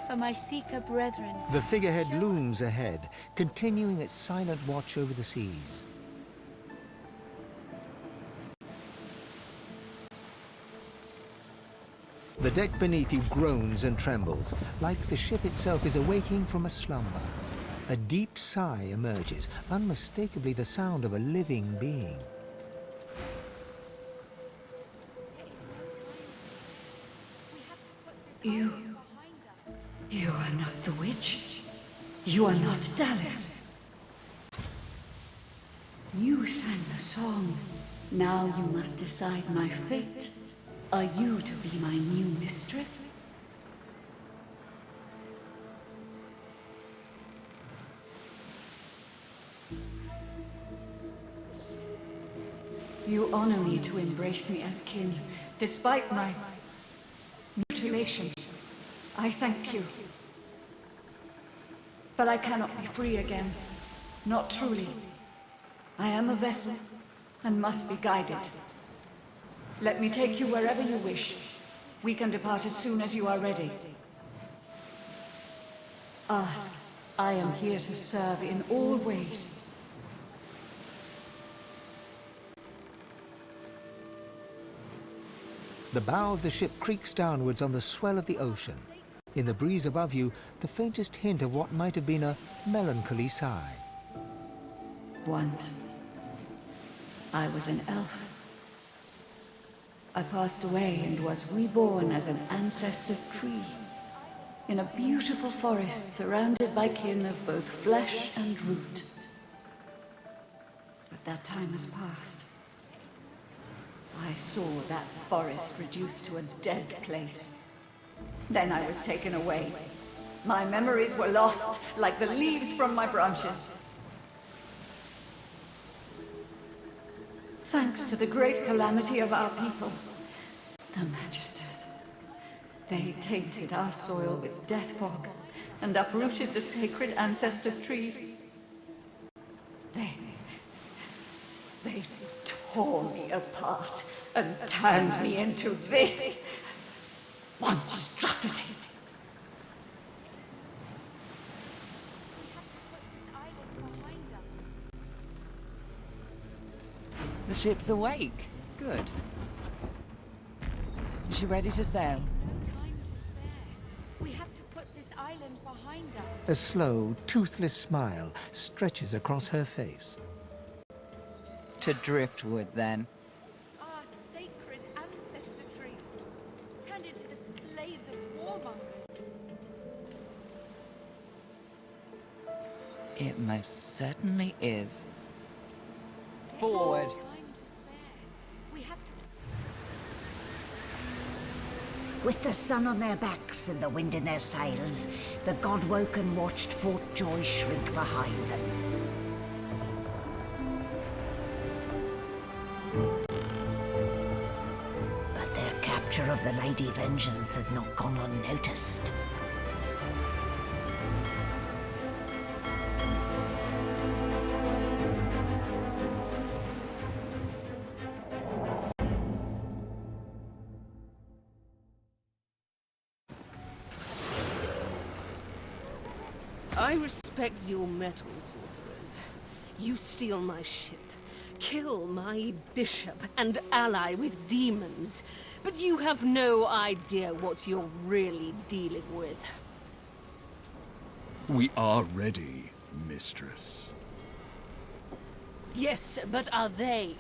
for my Seeker brethren. The figurehead looms ahead, continuing its silent watch over the seas. The deck beneath you groans and trembles, like the ship itself is awaking from a slumber. A deep sigh emerges, unmistakably the sound of a living being. You are not the witch. You are not Dallas. You sang the song. Now you must decide my fate. Are you to be my new mistress? You honor me to embrace me as kin, despite my mutilation. I thank you. But I cannot be free again. Not truly. I am a vessel, and must be guided. Let me take you wherever you wish. We can depart as soon as you are ready. Ask. I am here to serve in all ways. The bow of the ship creaks downwards on the swell of the ocean. In the breeze above you, the faintest hint of what might have been a melancholy sigh. Once, I was an elf. I passed away and was reborn as an ancestor tree, in a beautiful forest surrounded by kin of both flesh and root. But that time has passed. I saw that forest reduced to a dead place. Then I was taken away. My memories were lost, like the leaves from my branches. Thanks to the great calamity of our people, the Magisters. They tainted our soil with death fog and uprooted the sacred ancestor trees. They tore me apart and turned me into this monstrosity. The ship's awake. Good. Is she ready to sail? No time to spare. We have to put this island behind us. A slow, toothless smile stretches across her face. To driftwood, then. Our sacred ancestor trees, turned into the slaves of warmongers. It most certainly is. Forward. With the sun on their backs and the wind in their sails, the God-woken watched Fort Joy shrink behind them. But their capture of the Lady Vengeance had not gone unnoticed. I respect your mettle, sorcerers. You steal my ship, kill my bishop, and ally with demons. But you have no idea what you're really dealing with. We are ready, mistress. Yes, but are they?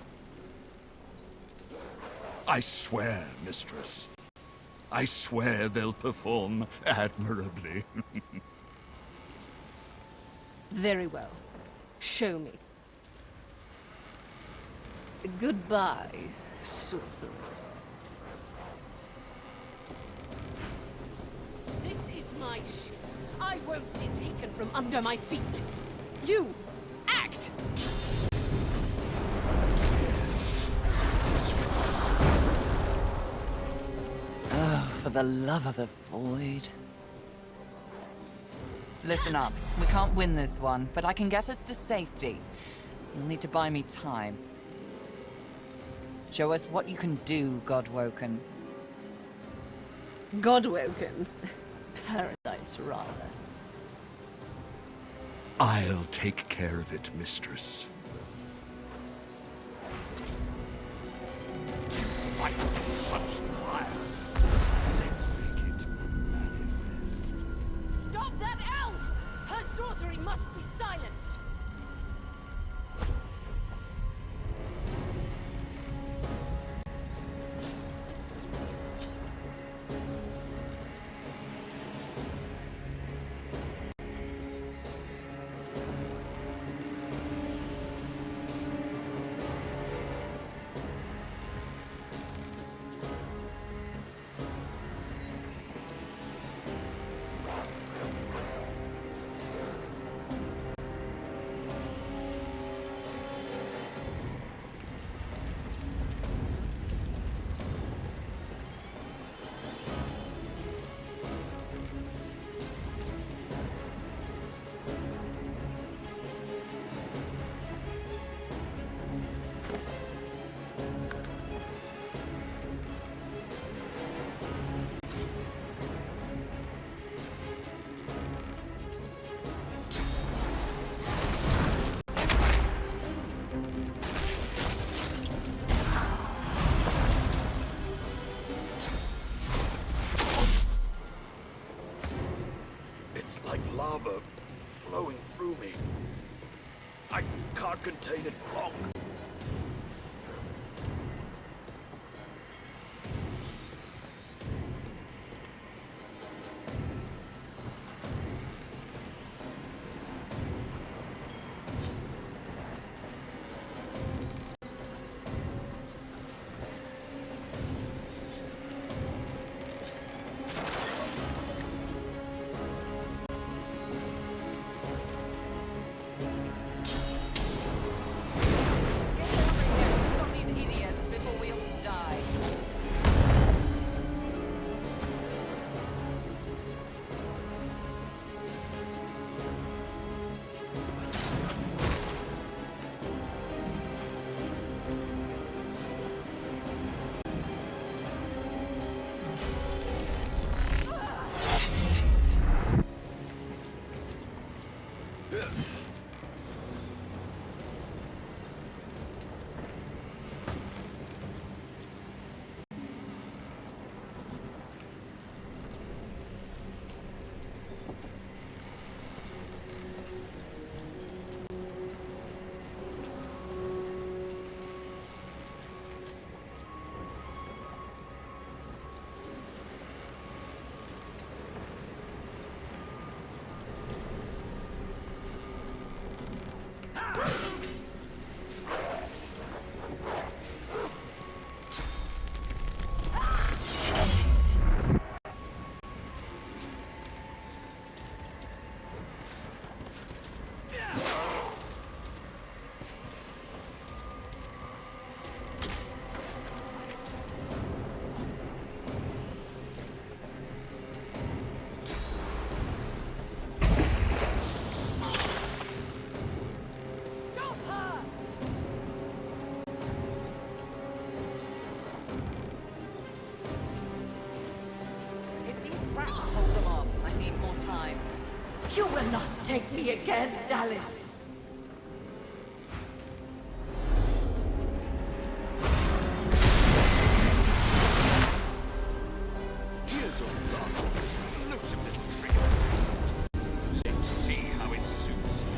I swear, mistress. I swear they'll perform admirably. Very well. Show me. Goodbye, sorcerers. This is my ship. I won't see it taken from under my feet. You, act! Oh, for the love of the void. Listen up. We can't win this one, but I can get us to safety. You'll need to buy me time. Show us what you can do, Godwoken. Godwoken? Paradise chance, rather. I'll take care of it, mistress. Fight with such fire. Let's make it manifest. Stop that elf! Her sorcery must be silenced! It's like lava flowing through me. I can't contain it for long. You will not take me again, Dallas. Here's a lot of explosiveness triggers. Let's see how it suits you.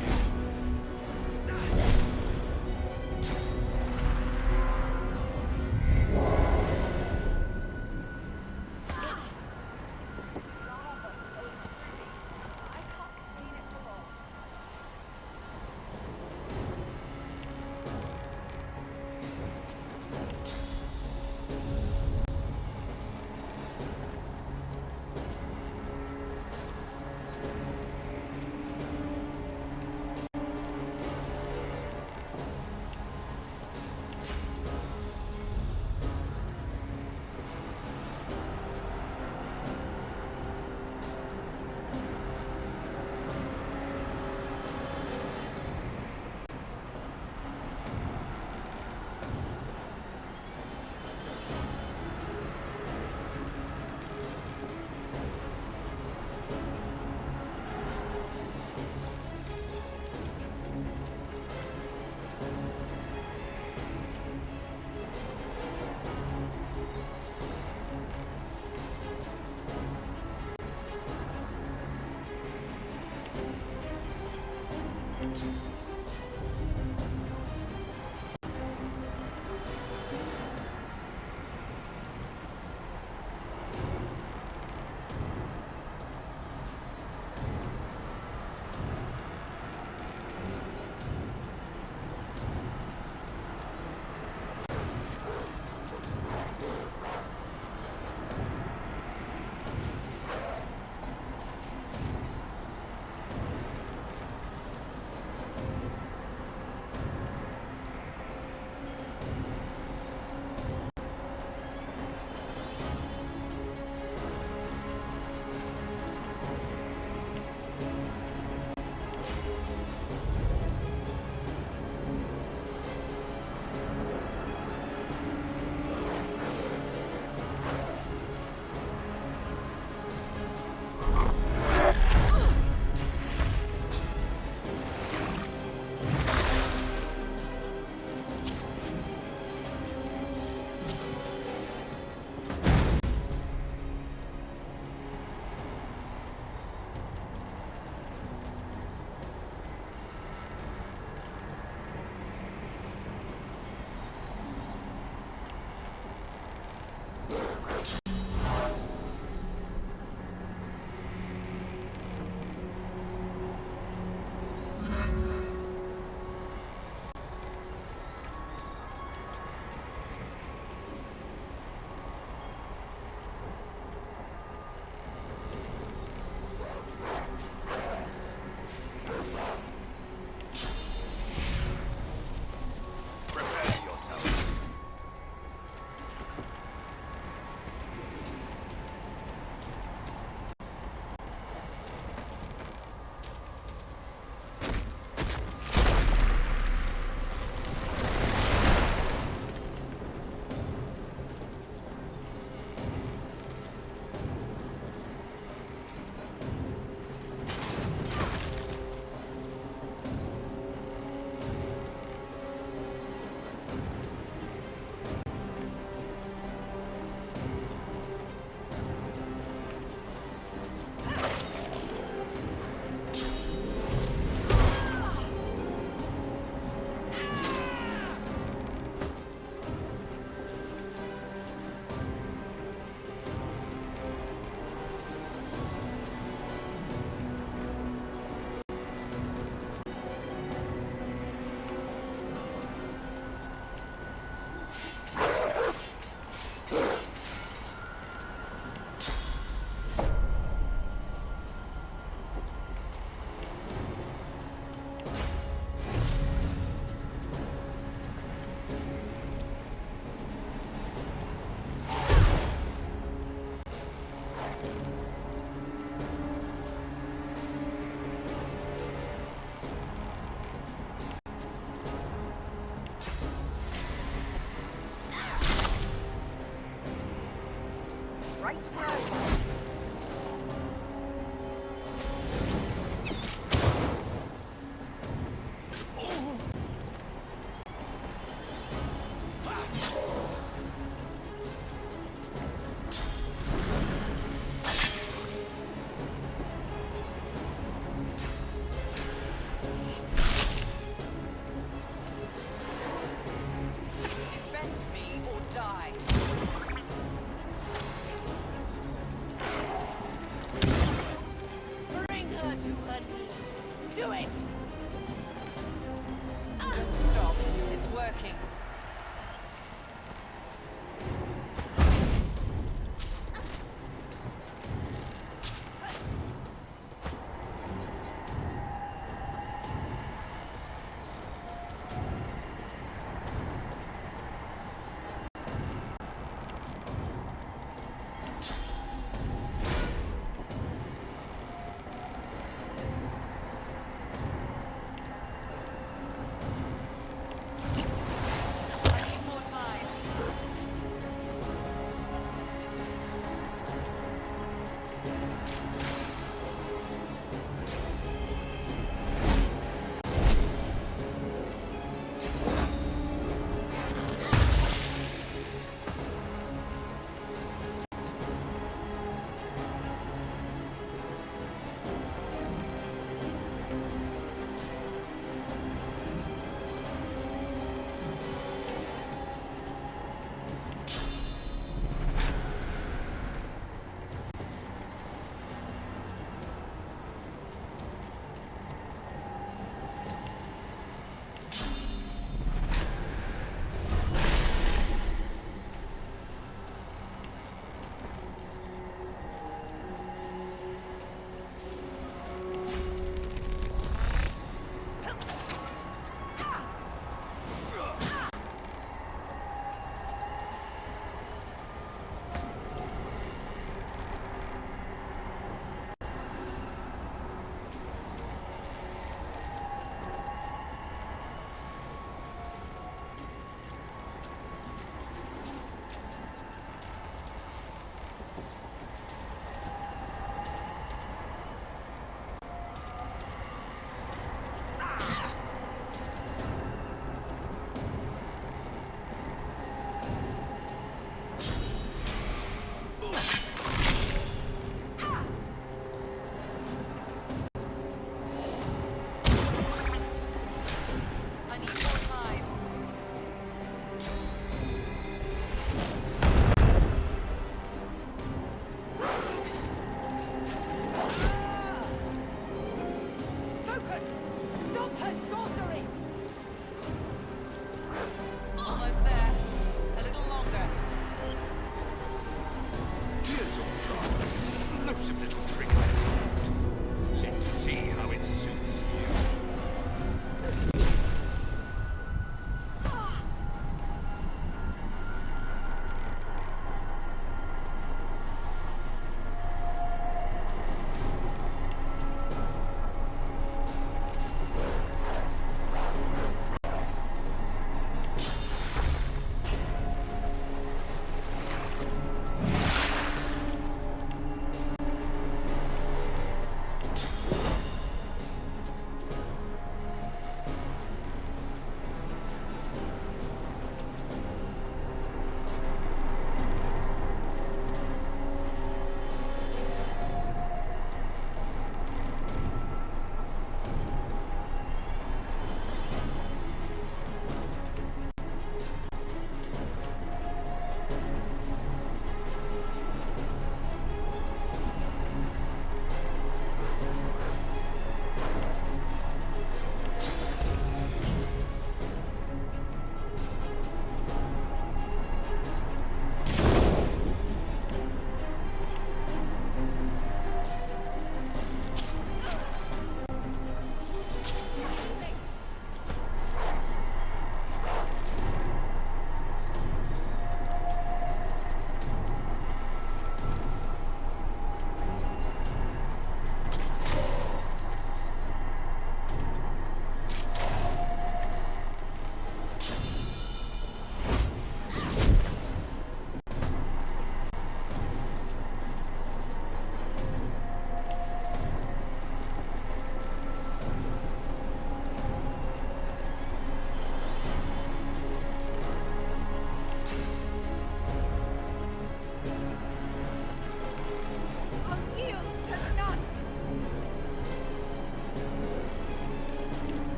Defend me or die.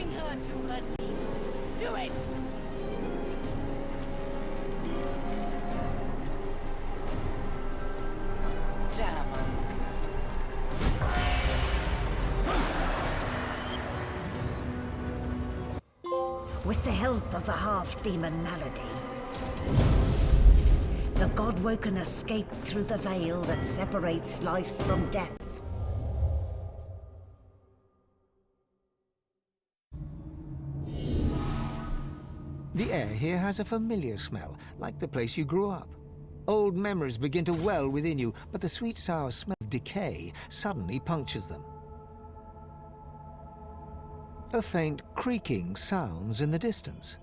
Bring her to her knees. Do it! Damn. With the help of the half-demon malady, the God-woken escaped through the veil that separates life from death. The air here has a familiar smell, like the place you grew up. Old memories begin to well within you, but the sweet sour smell of decay suddenly punctures them. A faint creaking sounds in the distance.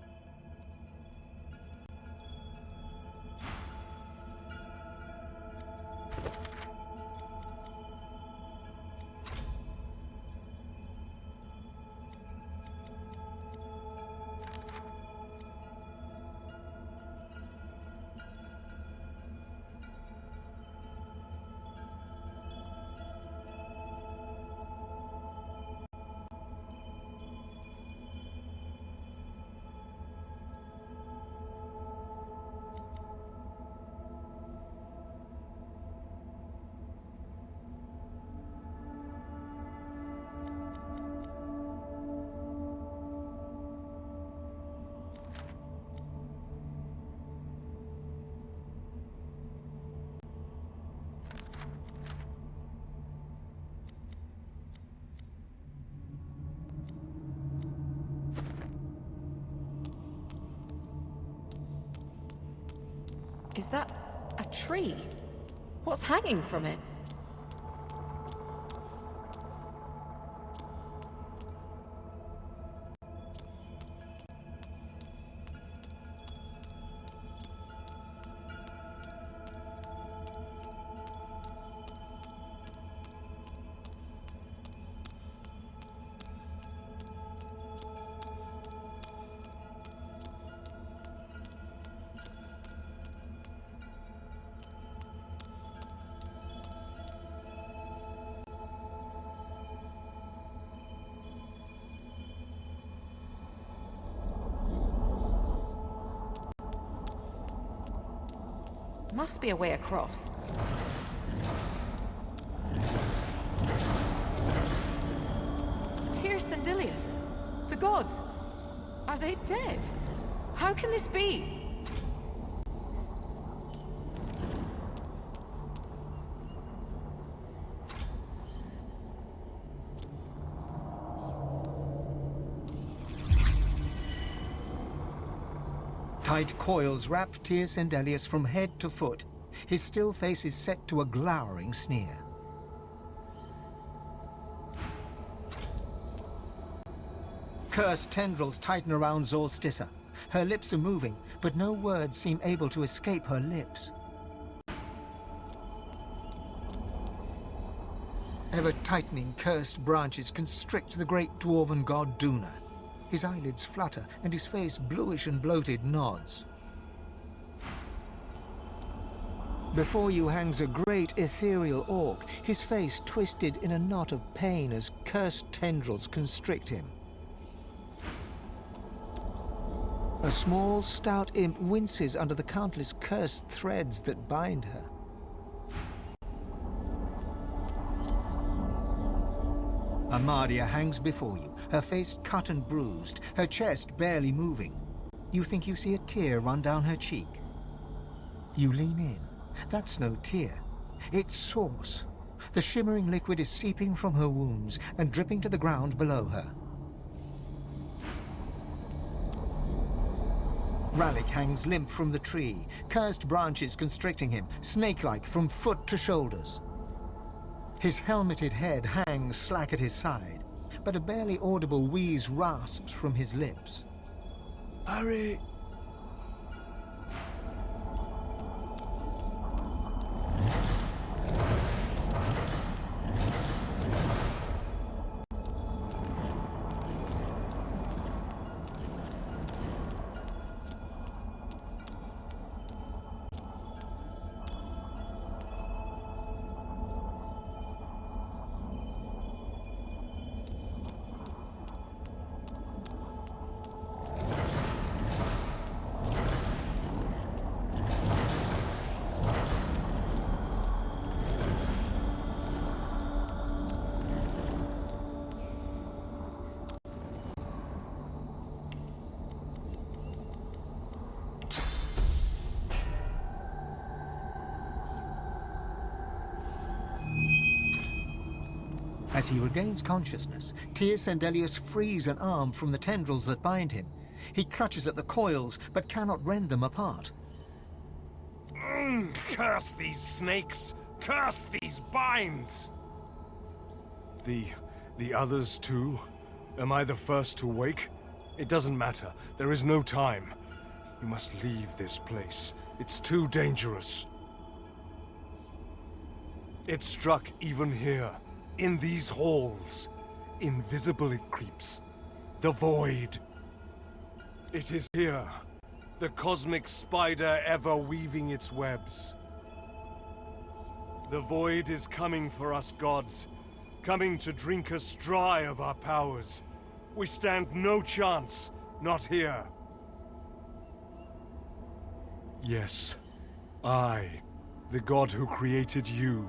Is that a tree? What's hanging from it? Must be a way across. Tyr Sandilius, the gods, are they dead? How can this be? Tight coils wrap Tyr Sandelius from head to foot. His still face is set to a glowering sneer. Cursed tendrils tighten around Zolstissa. Her lips are moving, but no words seem able to escape her lips. Ever-tightening cursed branches constrict the great dwarven god Duna. His eyelids flutter, and his face, bluish and bloated, nods. Before you hangs a great ethereal orc, his face twisted in a knot of pain as cursed tendrils constrict him. A small, stout imp winces under the countless cursed threads that bind her. Amadia hangs before you, her face cut and bruised, her chest barely moving. You think you see a tear run down her cheek. You lean in. That's no tear. It's sauce. The shimmering liquid is seeping from her wounds and dripping to the ground below her. Ralik hangs limp from the tree, cursed branches constricting him, snake-like from foot to shoulders. His helmeted head hangs slack at his side, but a barely audible wheeze rasps from his lips. Hurry! As he regains consciousness, Tyr Sendelius frees an arm from the tendrils that bind him. He clutches at the coils, but cannot rend them apart. Curse these snakes! Curse these binds! The others too? Am I the first to wake? It doesn't matter. There is no time. You must leave this place. It's too dangerous. It struck even here, in these halls. Invisible it creeps. The void. It is here. The cosmic spider ever weaving its webs. The void is coming for us gods. Coming to drink us dry of our powers. We stand no chance, not here. Yes, I, the god who created you,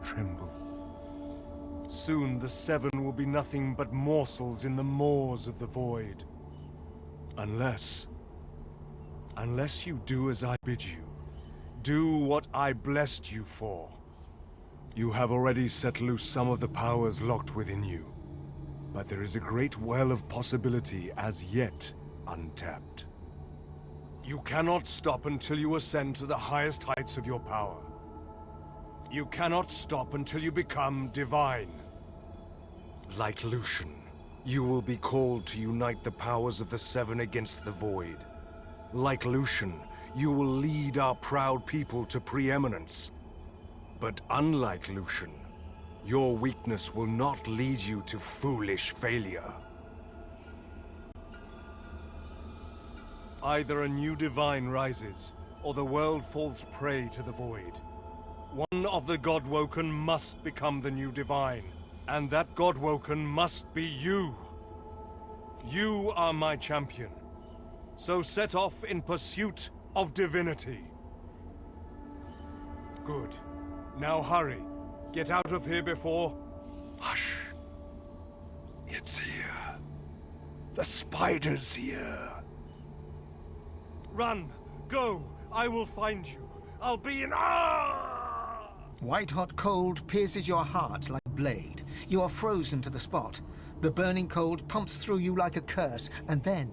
tremble. Soon the Seven will be nothing but morsels in the maws of the void. Unless you do as I bid you. Do what I blessed you for. You have already set loose some of the powers locked within you. But there is a great well of possibility as yet untapped. You cannot stop until you ascend to the highest heights of your power. You cannot stop until you become divine. Like Lucian, you will be called to unite the powers of the Seven against the Void. Like Lucian, you will lead our proud people to preeminence. But unlike Lucian, your weakness will not lead you to foolish failure. Either a new divine rises, or the world falls prey to the void. One of the Godwoken must become the new divine, and that Godwoken must be you. You are my champion. So set off in pursuit of divinity. Good. Now hurry. Get out of here before... Hush. It's here. The spider's here. Run! Go! I will find you. I'll be in... White-hot cold pierces your heart like a blade. You are frozen to the spot. The burning cold pumps through you like a curse, and then...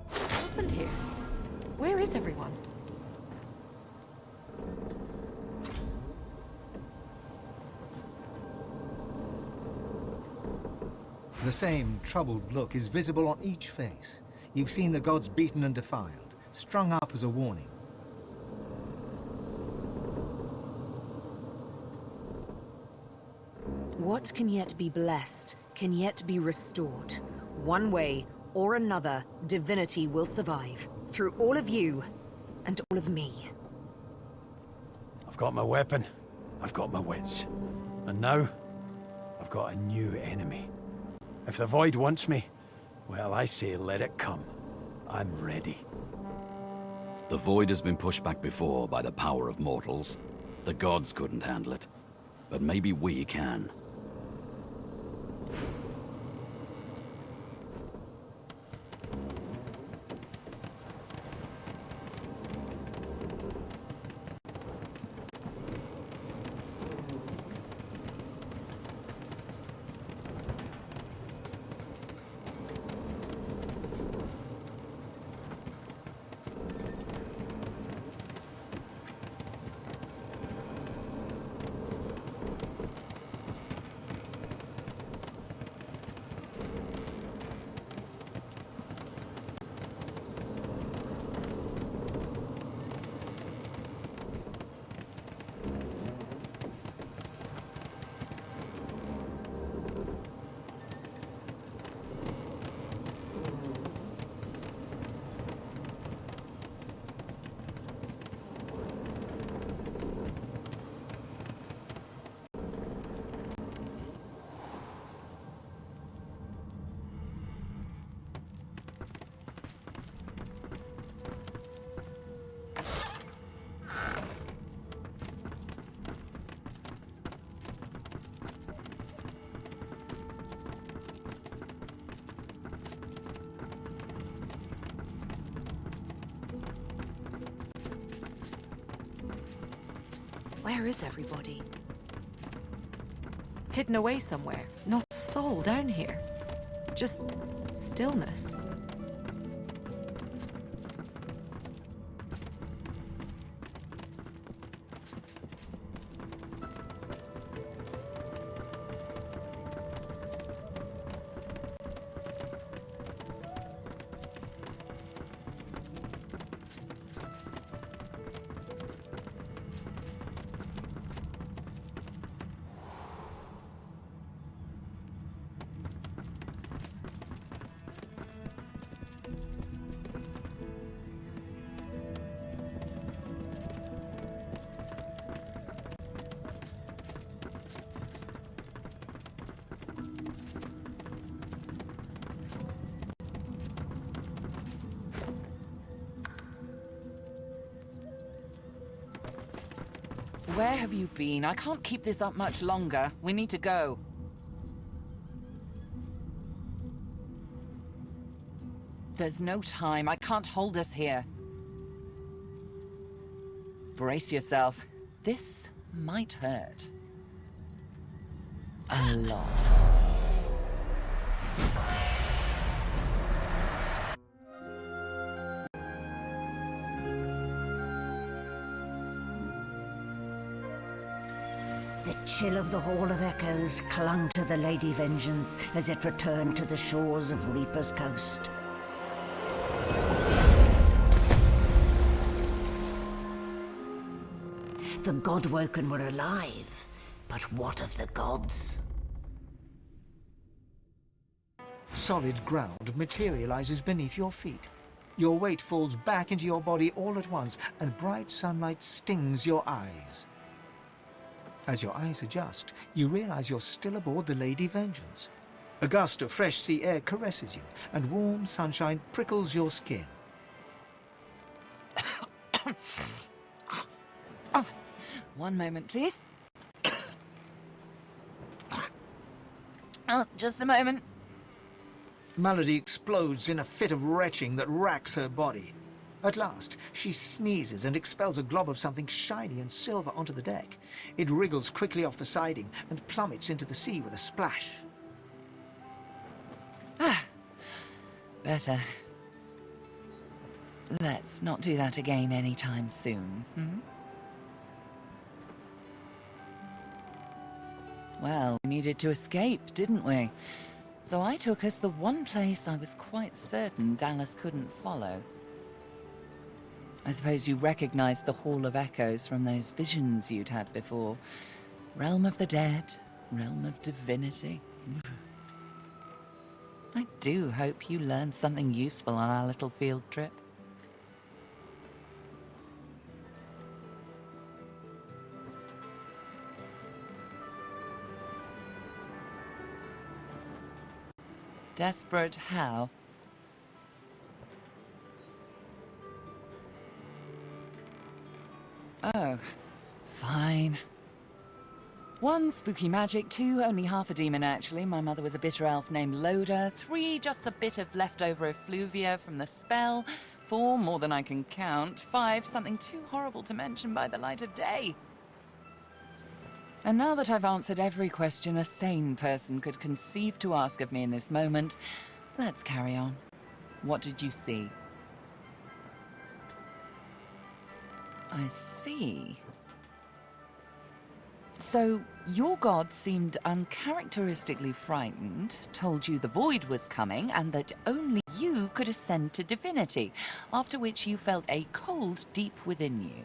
What's happened here? Where is everyone? The same troubled look is visible on each face. You've seen the gods beaten and defiled, strung up as a warning. What can yet be blessed, can yet be restored. One way or another, divinity will survive. Through all of you, and all of me. I've got my weapon, I've got my wits. And now, I've got a new enemy. If the Void wants me, well, I say let it come. I'm ready. The Void has been pushed back before by the power of mortals. The gods couldn't handle it. But maybe we can. Where is everybody? Hidden away somewhere. Not a soul down here. Just stillness. Where have you been? I can't keep this up much longer. We need to go. There's no time. I can't hold us here. Brace yourself. This might hurt. A lot. The chill of the Hall of Echoes clung to the Lady Vengeance as it returned to the shores of Reaper's Coast. The Godwoken were alive, but what of the gods? Solid ground materializes beneath your feet. Your weight falls back into your body all at once, and bright sunlight stings your eyes. As your eyes adjust, you realize you're still aboard the Lady Vengeance. A gust of fresh sea air caresses you, and warm sunshine prickles your skin. One moment, please. Just a moment. Malady explodes in a fit of retching that racks her body. At last, she sneezes and expels a glob of something shiny and silver onto the deck. It wriggles quickly off the siding and plummets into the sea with a splash. Better. Let's not do that again anytime soon, Well, we needed to escape, didn't we? So I took us the one place I was quite certain Dallas couldn't follow. I suppose you recognized the Hall of Echoes from those visions you'd had before. Realm of the dead, realm of divinity. I do hope you learned something useful on our little field trip. Desperate how? Oh, fine. 1, spooky magic. 2, only half a demon, actually. My mother was a bitter elf named Loda. 3, just a bit of leftover effluvia from the spell. 4, more than I can count. 5, something too horrible to mention by the light of day. And now that I've answered every question a sane person could conceive to ask of me in this moment, let's carry on. What did you see? I see. So, your god seemed uncharacteristically frightened, told you the void was coming, and that only you could ascend to divinity, after which you felt a cold deep within you.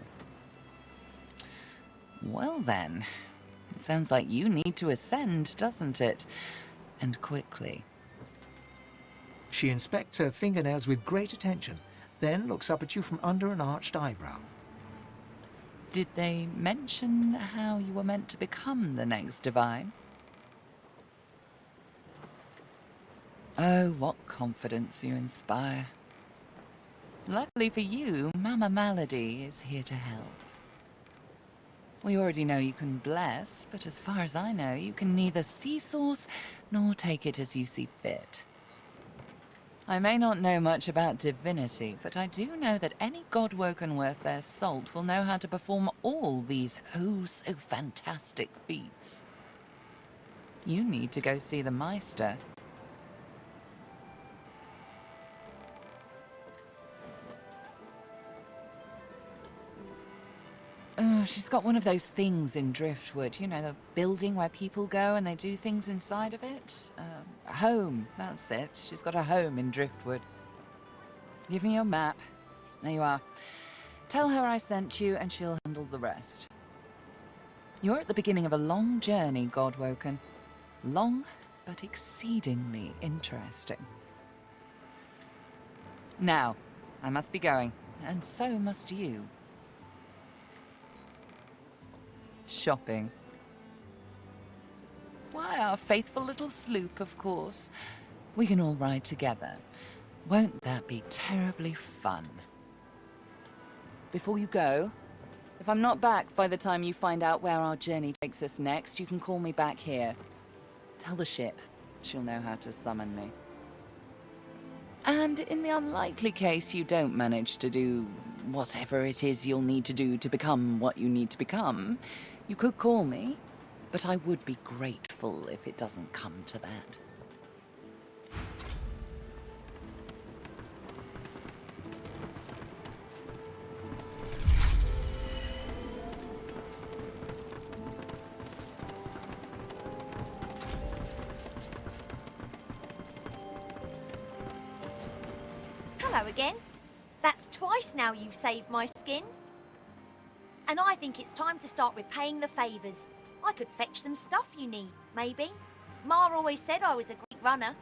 Well then, it sounds like you need to ascend, doesn't it? And quickly. She inspects her fingernails with great attention, then looks up at you from under an arched eyebrow. Did they mention how you were meant to become the next divine? Oh, what confidence you inspire. Luckily for you, Mama Malady is here to help. We already know you can bless, but as far as I know, you can neither see source nor take it as you see fit. I may not know much about divinity, but I do know that any godwoken worth their salt will know how to perform all these oh-so-fantastic feats. You need to go see the Meister. She's got one of those things in Driftwood, you know, the building where people go and they do things inside of it. A home, that's it. She's got a home in Driftwood. Give me your map. There you are. Tell her I sent you and she'll handle the rest. You're at the beginning of a long journey, Godwoken. Long, but exceedingly interesting. Now, I must be going, and so must you. Shopping. Why, our faithful little sloop, of course. We can all ride together. Won't that be terribly fun? Before you go, if I'm not back by the time you find out where our journey takes us next, you can call me back here. Tell the ship. She'll know how to summon me. And in the unlikely case you don't manage to do whatever it is you'll need to do to become what you need to become, you could call me, but I would be grateful if it doesn't come to that. Hello again. That's twice now you've saved my skin. And I think it's time to start repaying the favours. I could fetch some stuff you need, maybe. Ma always said I was a great runner.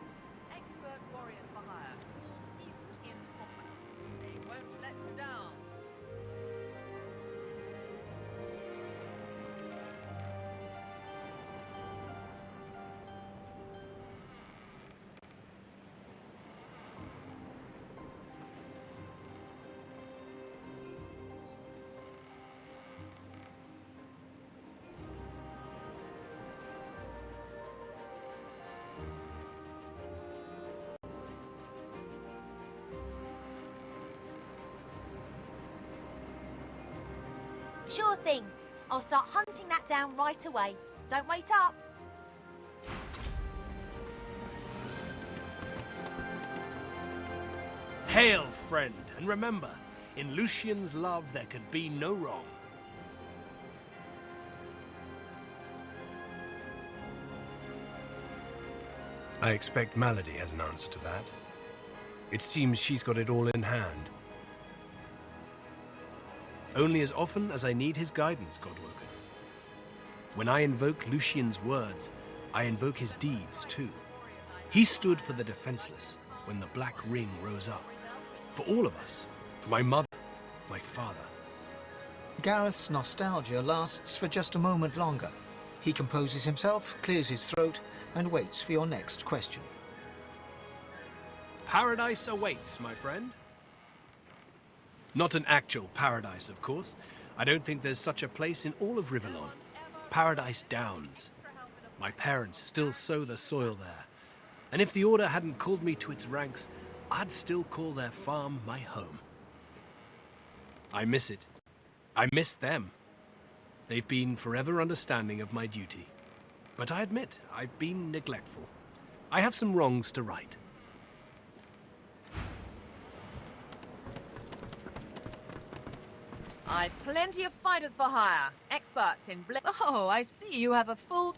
Expert warriors for hire, all seasoned in combat. They won't let you down. Sure thing. I'll start hunting that down right away. Don't wait up. Hail, friend, and remember, in Lucian's love there can be no wrong. I expect Malady has an answer to that. It seems she's got it all in hand. Only as often as I need his guidance, Godwoken. When I invoke Lucian's words, I invoke his deeds too. He stood for the defenseless when the Black Ring rose up. For all of us. For my mother, my father. Gareth's nostalgia lasts for just a moment longer. He composes himself, clears his throat, and waits for your next question. Paradise awaits, my friend. Not an actual paradise, of course. I don't think there's such a place in all of Rivellon. Paradise Downs. My parents still sow the soil there. And if the Order hadn't called me to its ranks, I'd still call their farm my home. I miss it. I miss them. They've been forever understanding of my duty. But I admit, I've been neglectful. I have some wrongs to right. I've plenty of fighters for hire. Experts in Oh, I see you have a full...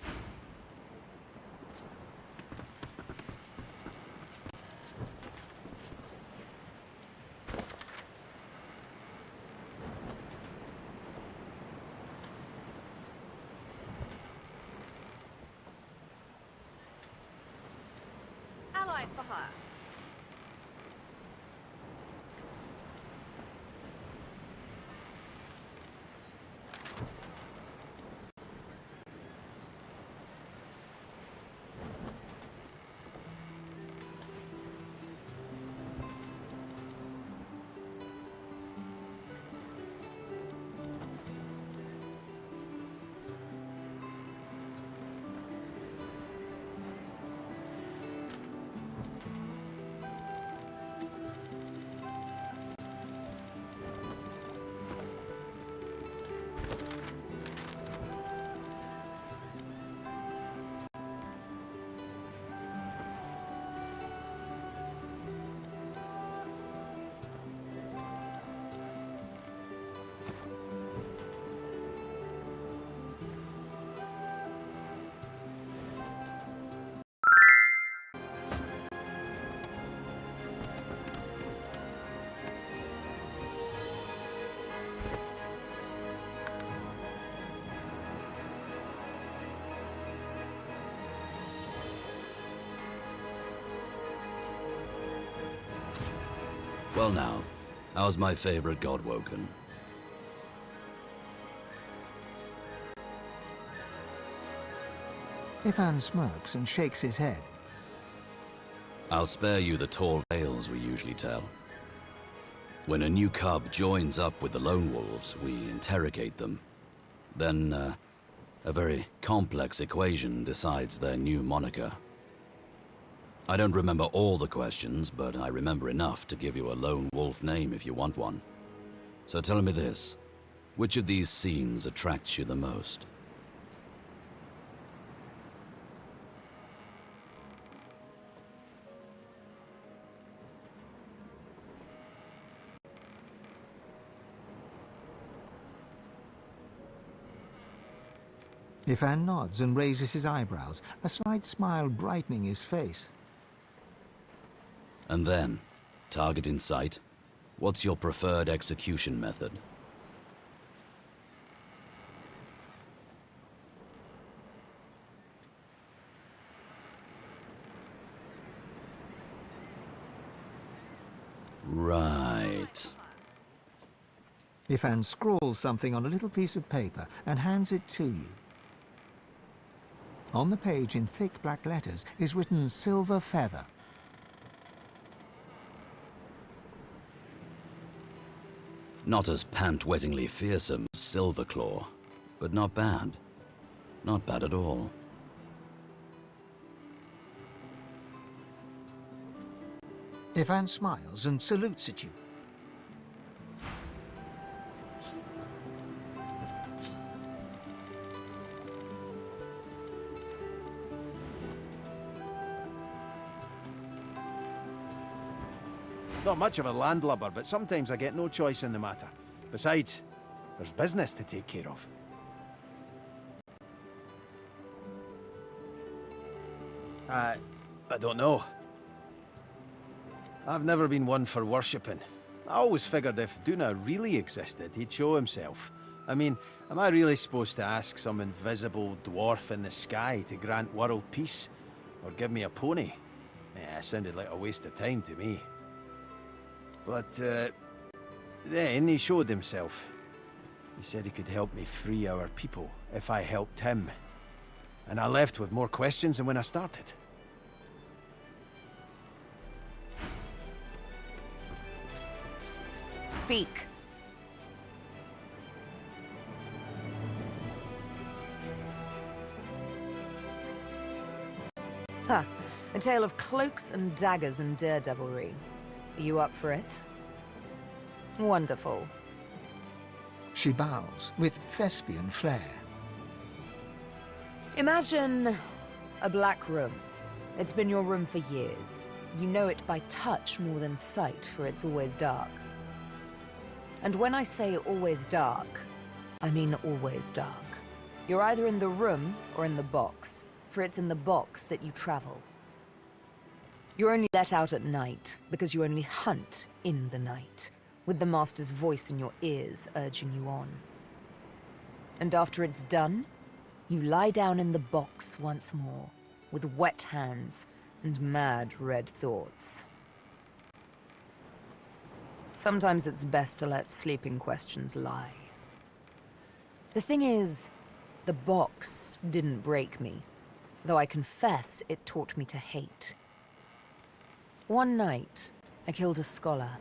Allies for hire. Well now, how's my favorite god woken? Ifan smirks and shakes his head. I'll spare you the tall tales we usually tell. When a new cub joins up with the lone wolves, we interrogate them. Then, a very complex equation decides their new moniker. I don't remember all the questions, but I remember enough to give you a lone wolf name if you want one. So tell me this, which of these scenes attracts you the most? Ifan nods and raises his eyebrows, a slight smile brightening his face. And then, target in sight, what's your preferred execution method? Right. Ifan scrawls something on a little piece of paper and hands it to you. On the page in thick black letters is written Silver Feather. Not as pant-wettingly fearsome as Silverclaw, but not bad. Not bad at all. Ifan smiles and salutes at you. Not much of a landlubber, but sometimes I get no choice in the matter. Besides, there's business to take care of. I don't know. I've never been one for worshipping. I always figured if Duna really existed, he'd show himself. I mean, am I really supposed to ask some invisible dwarf in the sky to grant world peace? Or give me a pony? Yeah, sounded like a waste of time to me. But, then he showed himself. He said he could help me free our people if I helped him. And I left with more questions than when I started. Speak. Huh. A tale of cloaks and daggers and daredevilry. Are you up for it? Wonderful. She bows with thespian flair. Imagine a black room. It's been your room for years. You know it by touch more than sight, for it's always dark. And when I say always dark, I mean always dark. You're either in the room or in the box, for it's in the box that you travel. You're only let out at night, because you only hunt in the night, with the Master's voice in your ears urging you on. And after it's done, you lie down in the box once more, with wet hands and mad red thoughts. Sometimes it's best to let sleeping questions lie. The thing is, the box didn't break me, though I confess it taught me to hate. One night, I killed a scholar.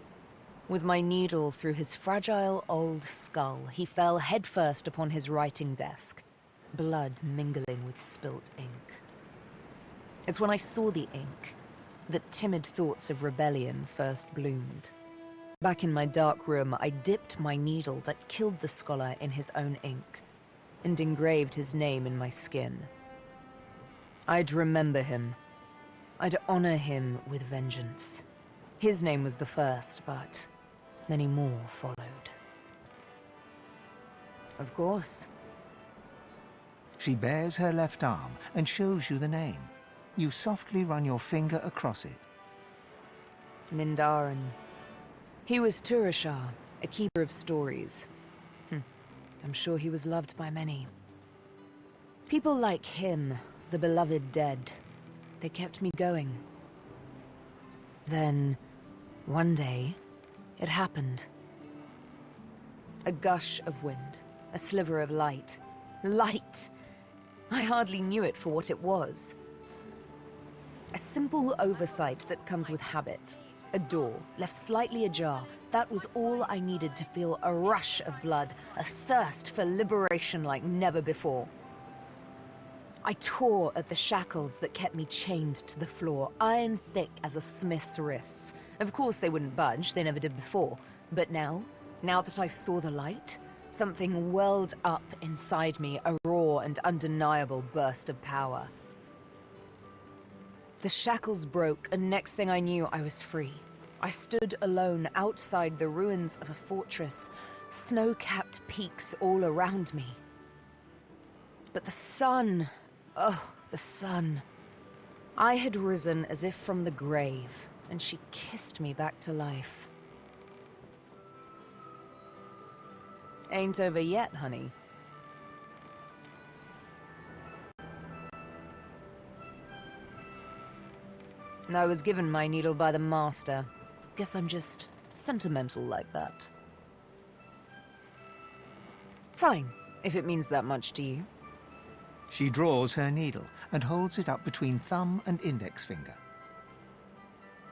With my needle through his fragile old skull, he fell headfirst upon his writing desk, blood mingling with spilt ink. It's when I saw the ink that timid thoughts of rebellion first bloomed. Back in my dark room, I dipped my needle that killed the scholar in his own ink, and engraved his name in my skin. I'd remember him. I'd honor him with vengeance. His name was the first, but many more followed. Of course. She bares her left arm and shows you the name. You softly run your finger across it. Mindarin. He was Turashar, a keeper of stories. I'm sure he was loved by many. People like him, the beloved dead, they kept me going. Then, one day, It happened. A gush of wind, a sliver of light. Light! I hardly knew it for what it was. A simple oversight that comes with habit. A door, left slightly ajar. That was all I needed to feel a rush of blood, a thirst for liberation like never before. I tore at the shackles that kept me chained to the floor, iron thick as a smith's wrists. Of course they wouldn't budge, they never did before. But now that I saw the light, something welled up inside me, a raw and undeniable burst of power. The shackles broke, and next thing I knew, I was free. I stood alone outside the ruins of a fortress, snow-capped peaks all around me. But the sun, oh, the sun. I had risen as if from the grave, and she kissed me back to life. Ain't over yet, honey. I was given my needle by the master. Guess I'm just sentimental like that. Fine, if it means that much to you. She draws her needle and holds it up between thumb and index finger.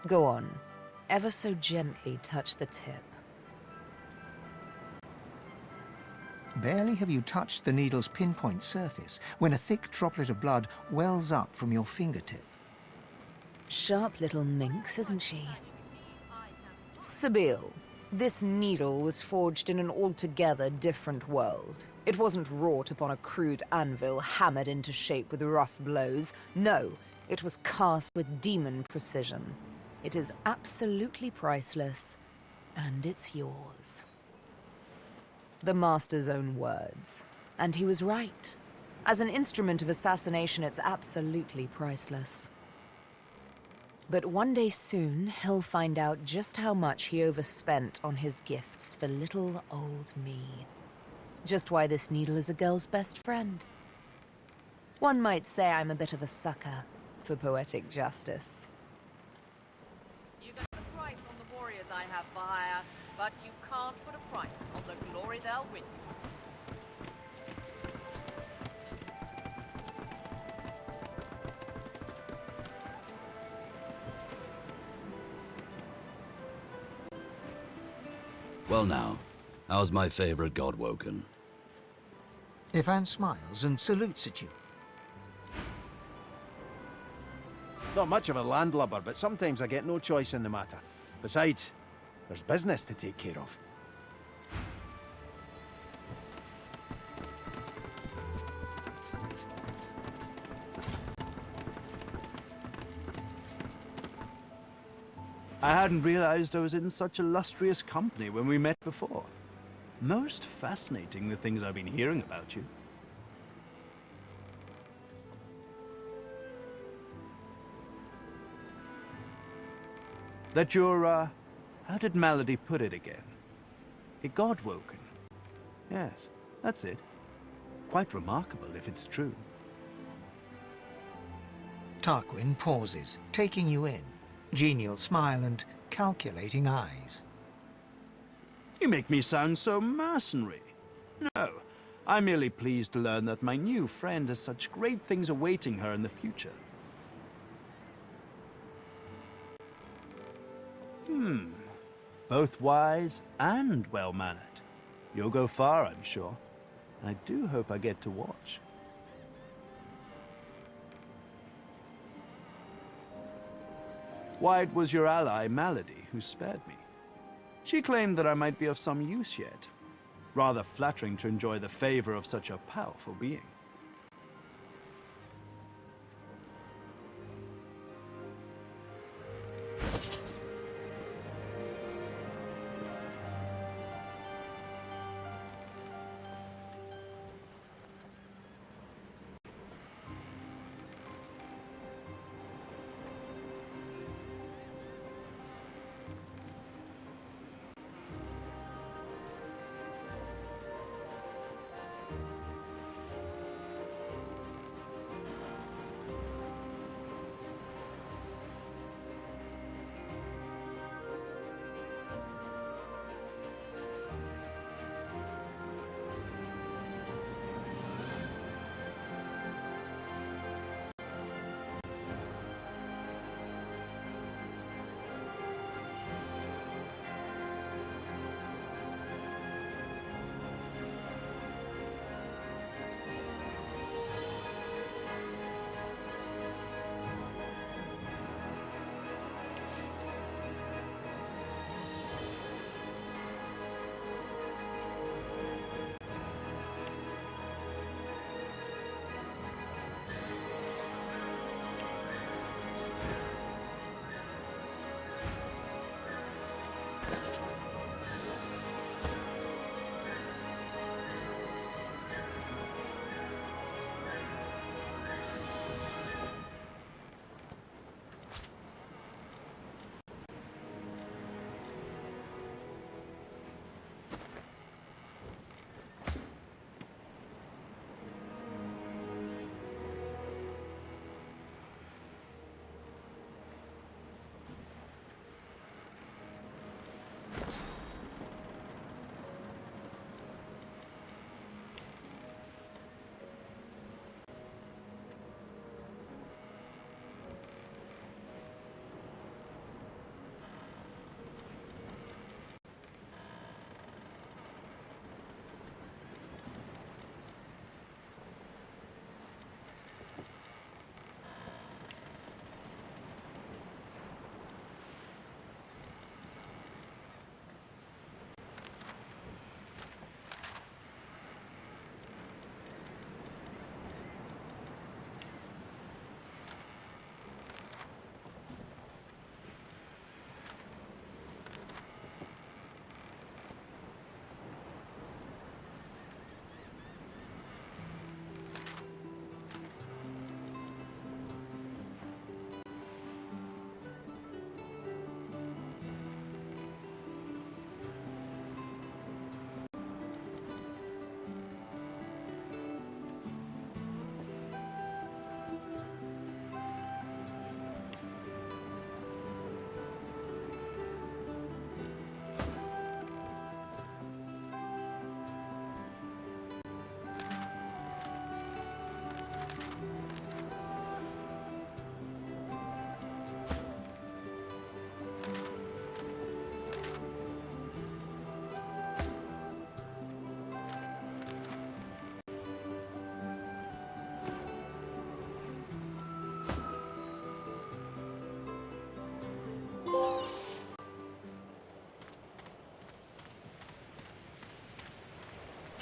Go on. Ever so gently touch the tip. Barely have you touched the needle's pinpoint surface when a thick droplet of blood wells up from your fingertip. Sharp little minx, isn't she? Sabine, this needle was forged in an altogether different world. It wasn't wrought upon a crude anvil, hammered into shape with rough blows. No, it was cast with demon precision. It is absolutely priceless, and it's yours. The master's own words. And he was right. As an instrument of assassination, it's absolutely priceless. But one day soon, he'll find out just how much he overspent on his gifts for little old me. Just why this needle is a girl's best friend. One might say I'm a bit of a sucker for poetic justice. You got a price on the warriors I have for hire, but you can't put a price on the glory they'll win. Well now, how's my favorite god woken? Ivan smiles and salutes at you. Not much of a landlubber, but sometimes I get no choice in the matter. Besides, there's business to take care of. I hadn't realized I was in such illustrious company when we met before. Most fascinating, the things I've been hearing about you. That you're, how did Malady put it again? A god-woken. Yes, that's it. Quite remarkable if it's true. Tarquin pauses, taking you in. Genial smile and calculating eyes. You make me sound so mercenary. No, I'm merely pleased to learn that my new friend has such great things awaiting her in the future. Both wise and well-mannered. You'll go far, I'm sure. And I do hope I get to watch. Why, it was your ally, Malady, who spared me. She claimed that I might be of some use yet. Rather flattering to enjoy the favor of such a powerful being.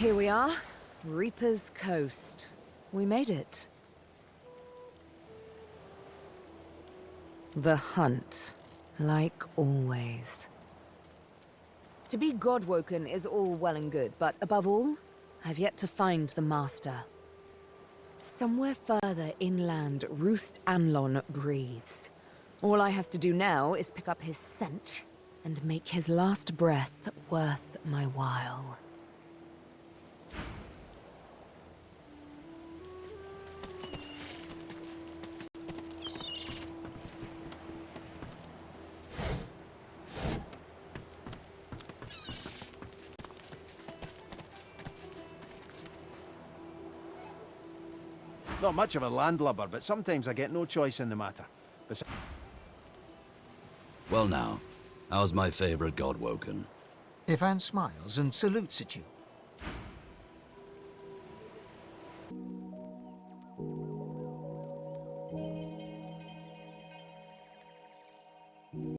Here we are, Reaper's Coast. We made it. The hunt, like always. To be God-woken is all well and good, but above all, I've yet to find the Master. Somewhere further inland, Roost Anlon breathes. All I have to do now is pick up his scent and make his last breath worth my while. Not much of a landlubber, but sometimes I get no choice in the matter. Well now, how's my favorite Godwoken? Ivan smiles and salutes at you.